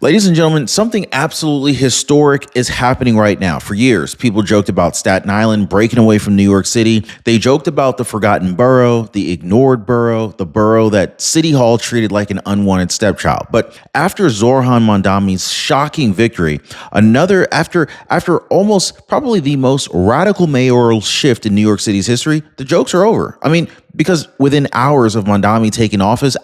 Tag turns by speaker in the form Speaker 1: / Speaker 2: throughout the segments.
Speaker 1: Ladies and gentlemen, something absolutely historic is happening right now. For years, people joked about Staten Island breaking away from New York City. They joked about the forgotten borough, the ignored borough, the borough that City Hall treated like an unwanted stepchild. But after Zoran Mandami's shocking victory, after almost probably the most radical mayoral shift in New York City's history, the jokes are over. Because within hours of Mandami taking office,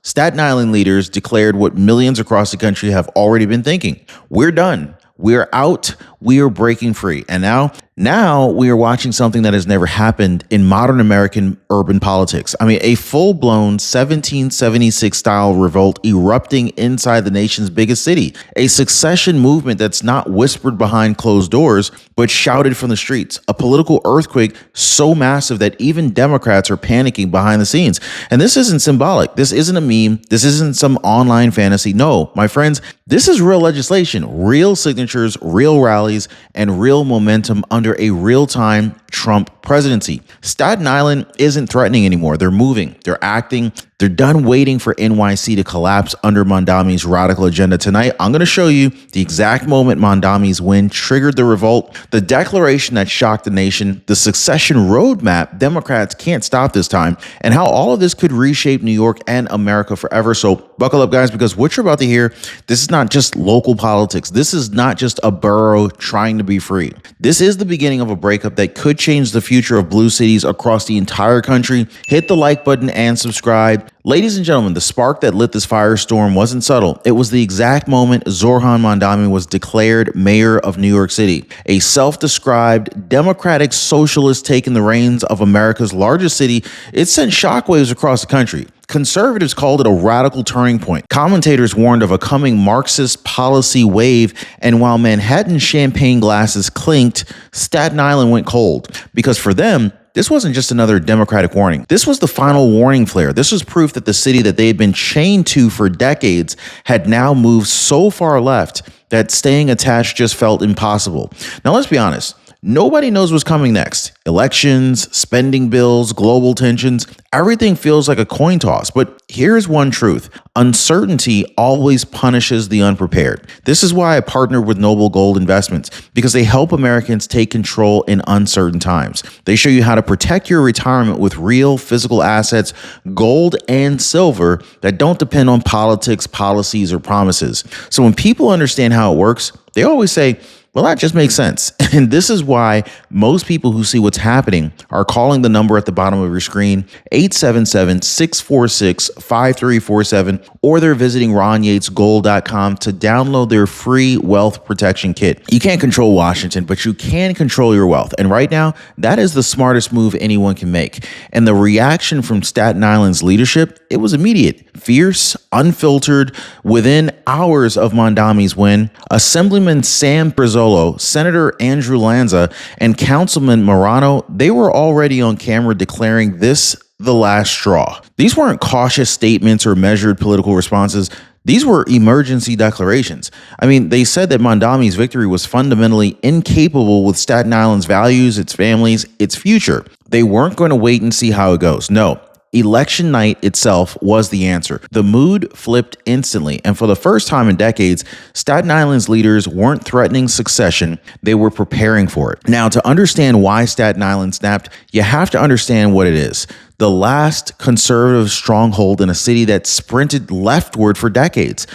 Speaker 1: Staten Island leaders declared what millions across the country have already been thinking. We're done. We're out. We are breaking free. And now we are watching something that has never happened in modern American urban politics. A full-blown 1776 style revolt erupting inside the nation's biggest city. A secession movement that's not whispered behind closed doors, but shouted from the streets. A political earthquake so massive that even Democrats are panicking behind the scenes. And this isn't symbolic. This isn't a meme. This isn't some online fantasy. No, my friends, this is real legislation, real signatures, real rallies, and real momentum under a real-time Trump presidency. Staten Island isn't threatening anymore. They're moving. They're acting. They're done waiting for NYC to collapse under Mandami's radical agenda. Tonight, I'm going to show you the exact moment Mandami's win triggered the revolt, the declaration that shocked the nation, the secession roadmap Democrats can't stop this time, and how all of this could reshape New York and America forever. So buckle up, guys, because what you're about to hear, this is not just local politics. This is not just a borough trying to be free. This is the beginning of a breakup that could change the future of blue cities across the entire country. Hit the like button and subscribe. Ladies and gentlemen, the spark that lit this firestorm wasn't subtle. It was the exact moment Zoran Mandami was declared mayor of New York City, a self-described democratic socialist taking the reins of America's largest city. It sent shockwaves across the country. Conservatives called it a radical turning point. Commentators warned of a coming Marxist policy wave, and while Manhattan champagne glasses clinked, Staten Island went cold. Because for them, this wasn't just another Democratic warning. This was the final warning flare. This was proof that the city that they had been chained to for decades had now moved so far left that staying attached just felt impossible. Now, let's be honest. Nobody knows what's coming next. Elections, spending bills, global tensions, everything feels like a coin toss. But here's one truth. Uncertainty always punishes the unprepared. This is why I partnered with Noble Gold Investments, because they help Americans take control in uncertain times. They show you how to protect your retirement with real physical assets, gold and silver, that don't depend on politics, policies, or promises. So when people understand how it works, they always say, well, that just makes sense. And this is why most people who see what's happening are calling the number at the bottom of your screen, 877-646-5347, or they're visiting RonYatesGold.com to download their free wealth protection kit. You can't control Washington, but you can control your wealth. And right now, that is the smartest move anyone can make. And the reaction from Staten Island's leadership, it was immediate, fierce, unfiltered. Within hours of Mandami's win, Assemblyman Sam Pizzolo, Senator Andrew Lanza, and Councilman Morano, they were already on camera declaring this the last straw. These weren't cautious statements or measured political responses. These were emergency declarations. They said that Mandami's victory was fundamentally incapable with Staten Island's values, its families, its future. They weren't going to wait and see how it goes. No. Election night itself was the answer. The mood flipped instantly, and for the first time in decades, Staten Island's leaders weren't threatening secession, they were preparing for it. Now, to understand why Staten Island snapped, you have to understand what it is. The last conservative stronghold in a city that sprinted leftward for decades.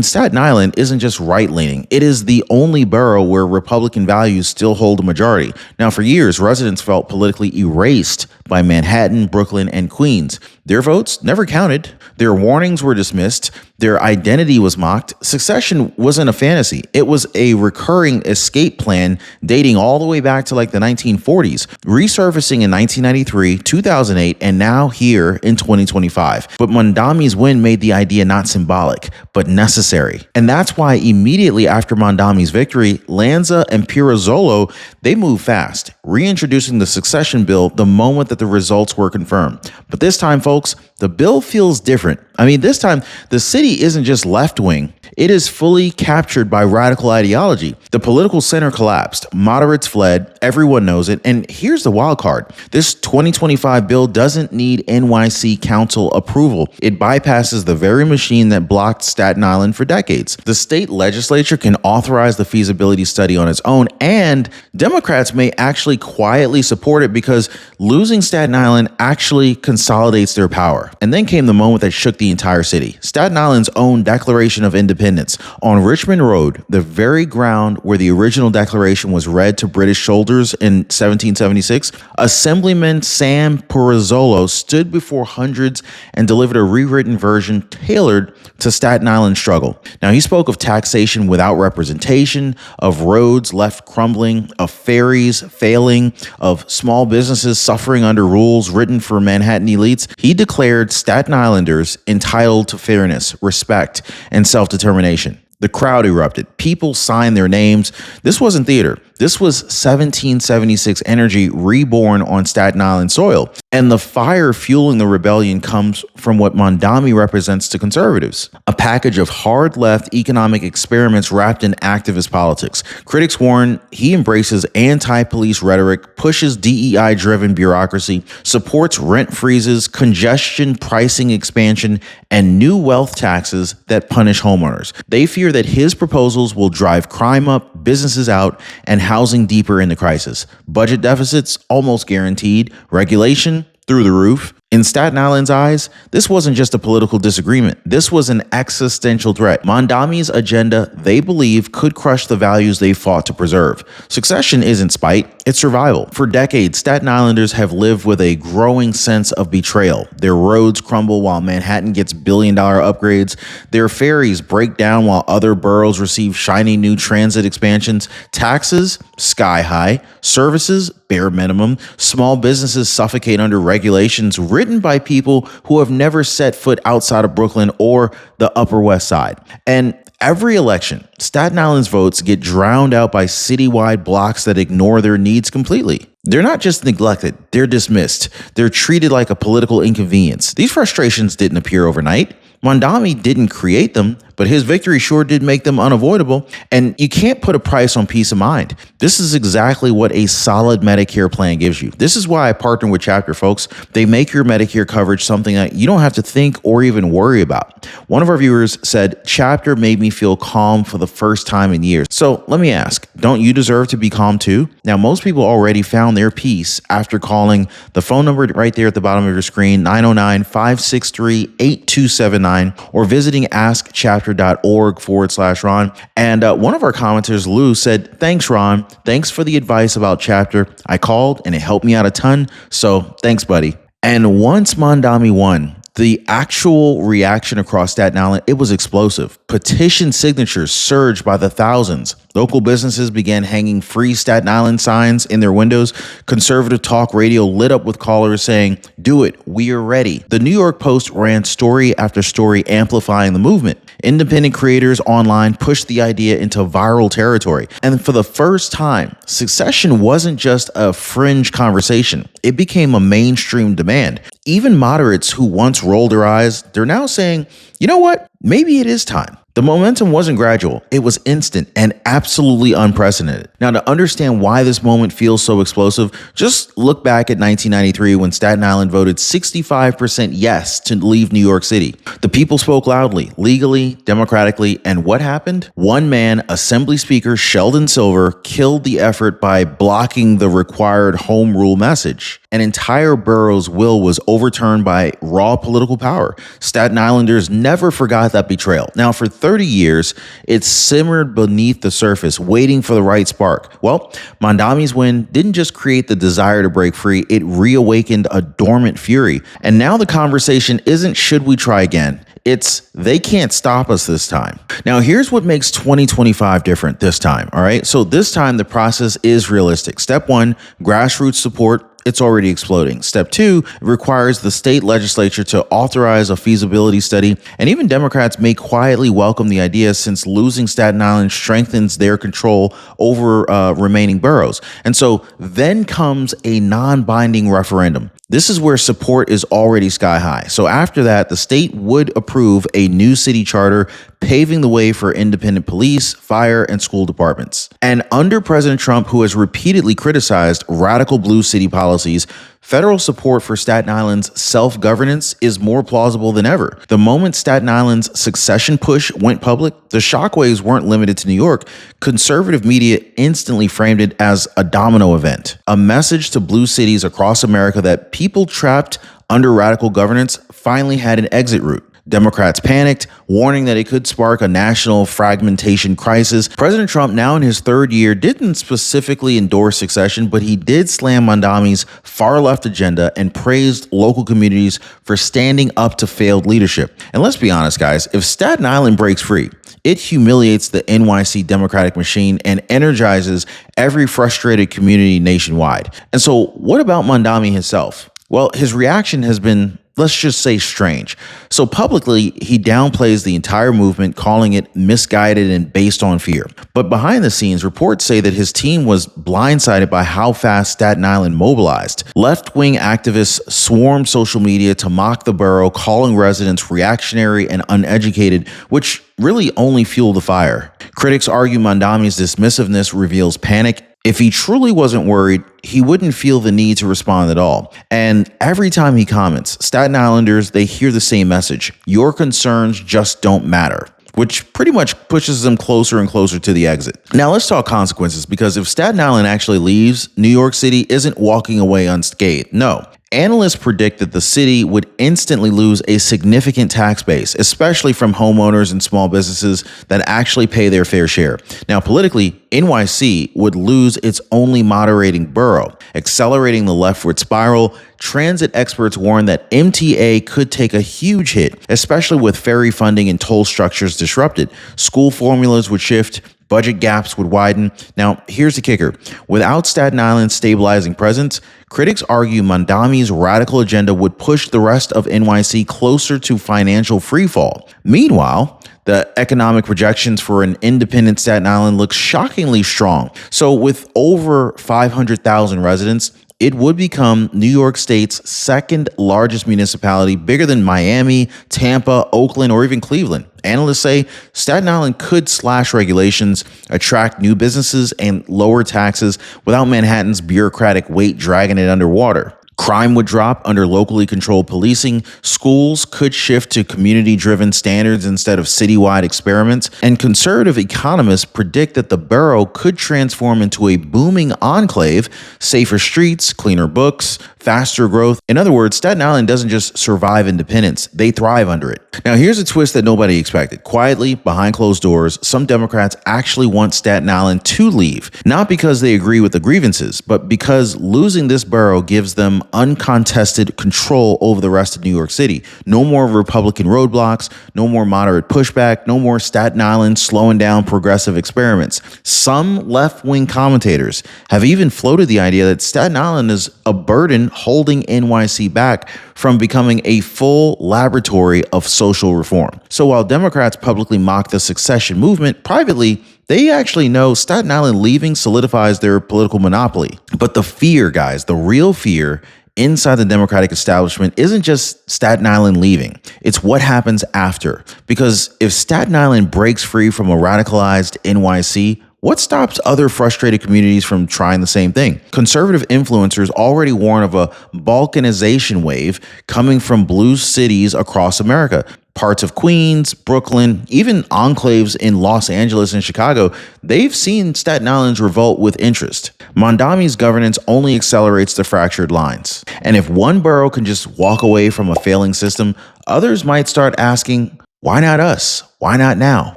Speaker 1: Staten Island isn't just right-leaning. It is the only borough where Republican values still hold a majority. Now, for years, residents felt politically erased by Manhattan, Brooklyn, and Queens. Their votes never counted. Their warnings were dismissed. Their identity was mocked. Secession wasn't a fantasy. It was a recurring escape plan dating all the way back to the 1940s, resurfacing in 1993, 2008, and now here in 2025. But Mandami's win made the idea not symbolic, but necessary. And that's why immediately after Mandami's victory, Lanza and Pizzolo, they moved fast, reintroducing the secession bill the moment that the results were confirmed. But this time, folks, The bill feels different. I mean, this time, the city isn't just left-wing. It is fully captured by radical ideology. The political center collapsed. Moderates fled. Everyone knows it. And here's the wild card. This 2025 bill doesn't need NYC council approval. It bypasses the very machine that blocked Staten Island for decades. The state legislature can authorize the feasibility study on its own, and Democrats may actually quietly support it because losing Staten Island actually consolidates their power. And then came the moment that shook the entire city. Staten Island's own Declaration of Independence. On Richmond Road, the very ground where the original declaration was read to British soldiers in 1776, Assemblyman Sam Perazzolo stood before hundreds and delivered a rewritten version tailored to Staten Island's struggle. Now, he spoke of taxation without representation, of roads left crumbling, of ferries failing, of small businesses suffering under rules written for Manhattan elites. He declared Staten Islanders entitled to fairness, respect, and self-determination. The crowd erupted. People signed their names. This wasn't theater. This was 1776 energy reborn on Staten Island soil. And the fire fueling the rebellion comes from what Mandami represents to conservatives, a package of hard left economic experiments wrapped in activist politics. Critics warn he embraces anti-police rhetoric, pushes DEI-driven bureaucracy, supports rent freezes, congestion pricing expansion, and new wealth taxes that punish homeowners. They fear that his proposals will drive crime up, businesses out, and housing deeper into crisis. Budget deficits almost guaranteed, regulation through the roof. In Staten Island's eyes, this wasn't just a political disagreement. This was an existential threat. Mandami's agenda, they believe, could crush the values they fought to preserve. Secession isn't spite, it's survival. For decades, Staten Islanders have lived with a growing sense of betrayal. Their roads crumble while Manhattan gets billion-dollar upgrades. Their ferries break down while other boroughs receive shiny new transit expansions. Taxes, sky high. Services, bare minimum. Small businesses suffocate under regulations written by people who have never set foot outside of Brooklyn or the Upper West Side. And every election, Staten Island's votes get drowned out by citywide blocks that ignore their needs completely. They're not just neglected, they're dismissed. They're treated like a political inconvenience. These frustrations didn't appear overnight. Mandami didn't create them, but his victory sure did make them unavoidable. And you can't put a price on peace of mind. This is exactly what a solid Medicare plan gives you. This is why I partner with Chapter, folks. They make your Medicare coverage something that you don't have to think or even worry about. One of our viewers said, Chapter made me feel calm for the first time in years. So let me ask, don't you deserve to be calm too? Now, most people already found their peace after calling the phone number right there at the bottom of your screen, 909-563-8279, or visiting askchapter.org/Ron. And one of our commenters, Lou, said, thanks, Ron. Thanks for the advice about Chapter. I called and it helped me out a ton. So thanks, buddy. And once Mandami won, the actual reaction across Staten Island, it was explosive. Petition signatures surged by the thousands. Local businesses began hanging free Staten Island signs in their windows. Conservative talk radio lit up with callers saying, do it, we are ready. The New York Post ran story after story amplifying the movement. Independent creators online pushed the idea into viral territory. And for the first time, secession wasn't just a fringe conversation. It became a mainstream demand. Even moderates who once rolled their eyes, they're now saying, you know what? Maybe it is time. The momentum wasn't gradual. It was instant and absolutely unprecedented. Now, to understand why this moment feels so explosive, just look back at 1993 when Staten Island voted 65% yes to leave New York City. The people spoke loudly, legally, democratically, and what happened? One man, Assembly Speaker Sheldon Silver, killed the effort by blocking the required home rule message. An entire borough's will was overturned by raw political power. Staten Islanders never forgot that betrayal. Now, for 30 years, it simmered beneath the surface, waiting for the right spark. Well, Mandami's win didn't just create the desire to break free, it reawakened a dormant fury. And now the conversation isn't should we try again? It's they can't stop us this time. Now, here's what makes 2025 different this time, all right? So this time, the process is realistic. Step one, grassroots support. It's already exploding. Step two, it requires the state legislature to authorize a feasibility study, and even Democrats may quietly welcome the idea since losing Staten Island strengthens their control over remaining boroughs. And so then comes a non-binding referendum. This is where support is already sky high. So after that, the state would approve a new city charter, paving the way for independent police, fire, and school departments. And under President Trump, who has repeatedly criticized radical blue city policies, federal support for Staten Island's self-governance is more plausible than ever. The moment Staten Island's secession push went public, the shockwaves weren't limited to New York. Conservative media instantly framed it as a domino event, a message to blue cities across America that people trapped under radical governance finally had an exit route. Democrats panicked, warning that it could spark a national fragmentation crisis. President Trump, now in his third year, didn't specifically endorse secession, but he did slam Mandami's far-left agenda and praised local communities for standing up to failed leadership. And let's be honest, guys, if Staten Island breaks free, it humiliates the NYC Democratic machine and energizes every frustrated community nationwide. And so what about Mandami himself? Well, his reaction has been, let's just say, strange. So publicly, he downplays the entire movement, calling it misguided and based on fear. But behind the scenes, reports say that his team was blindsided by how fast Staten Island mobilized. Left-wing activists swarmed social media to mock the borough, calling residents reactionary and uneducated, which really only fueled the fire. Critics argue Mandami's dismissiveness reveals panic. If he truly wasn't worried, he wouldn't feel the need to respond at all. And every time he comments, Staten Islanders, they hear the same message. Your concerns just don't matter, which pretty much pushes them closer and closer to the exit. Now let's talk consequences, because if Staten Island actually leaves, New York City isn't walking away unscathed. No. Analysts predict that the city would instantly lose a significant tax base, especially from homeowners and small businesses that actually pay their fair share. Now, politically, NYC would lose its only moderating borough, accelerating the leftward spiral. Transit experts warn that MTA could take a huge hit, especially with ferry funding and toll structures disrupted. School formulas would shift. Budget gaps would widen. Now, here's the kicker. Without Staten Island's stabilizing presence, critics argue Mandami's radical agenda would push the rest of NYC closer to financial freefall. Meanwhile, the economic projections for an independent Staten Island look shockingly strong. So with over 500,000 residents, it would become New York State's second largest municipality, bigger than Miami, Tampa, Oakland, or even Cleveland. Analysts say Staten Island could slash regulations, attract new businesses, and lower taxes without Manhattan's bureaucratic weight dragging it underwater. Crime would drop under locally controlled policing. Schools could shift to community-driven standards instead of citywide experiments. And conservative economists predict that the borough could transform into a booming enclave, safer streets, cleaner books, faster growth. In other words, Staten Island doesn't just survive independence, they thrive under it. Now, here's a twist that nobody expected. Quietly, behind closed doors, some Democrats actually want Staten Island to leave, not because they agree with the grievances, but because losing this borough gives them uncontested control over the rest of New York City. No more Republican roadblocks, no more moderate pushback, no more Staten Island slowing down progressive experiments. Some left-wing commentators have even floated the idea that Staten Island is a burden holding NYC back from becoming a full laboratory of social reform. So while Democrats publicly mock the secession movement, privately, they actually know Staten Island leaving solidifies their political monopoly. But the fear, guys, the real fear inside the Democratic establishment isn't just Staten Island leaving. It's what happens after. Because if Staten Island breaks free from a radicalized NYC, what stops other frustrated communities from trying the same thing? Conservative influencers already warn of a balkanization wave coming from blue cities across America. Parts of Queens, Brooklyn, even enclaves in Los Angeles and Chicago, they've seen Staten Island's revolt with interest. Mandami's governance only accelerates the fractured lines. And if one borough can just walk away from a failing system, others might start asking, why not us? Why not now?